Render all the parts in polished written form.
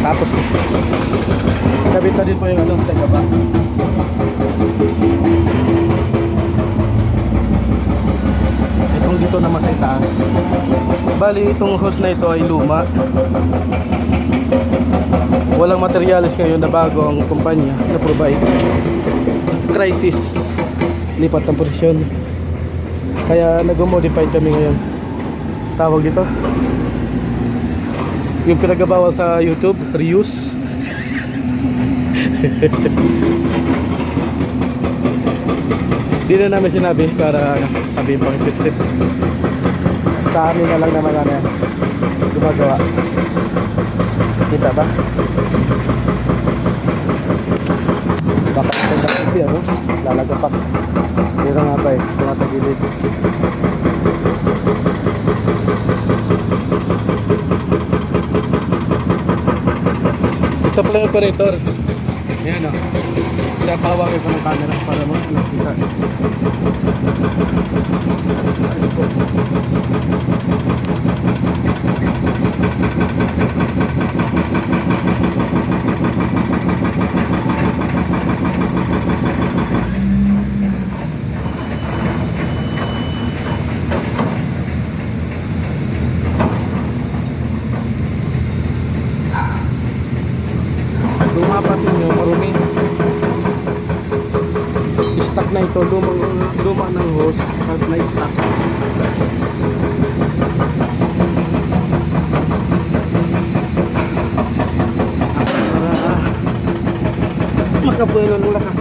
Tapos kabit na din po yung ano, teka ba? Itong dito naman ay taas. Bali itong hose na ito ay luma. Walang materialis ngayon na bago ang kumpanya na provide. Crisis, lipat ng posisyon. Kaya nag-modify kami ngayon. Tawag dito yung pinagabawal sa YouTube, reuse. Di na namin sinabi para sabihin pang tip-tip. Sa amin na lang naman ano gumagawa. Kita ba? Baka ito na hindi ano, lalagapak. Pero nga ba tumatagilid. Ito pala yung operator. Ayan o. Siya pahawagin ko ng camera para mo nakita. Lumapat yun yung marumi. Stock na ito, luma ng hose at na stock. Makabuelo ng lakas.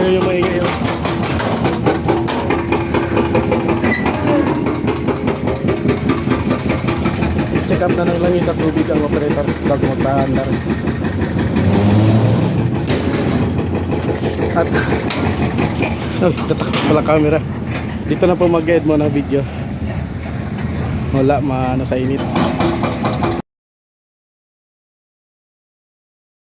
Ayun yung maingay yun. Check up na lang yung sa tubig ang operator bago magpahandar. At tatakot pala camera. Dito na po mag-guide mo ng video. Wala maano sa init.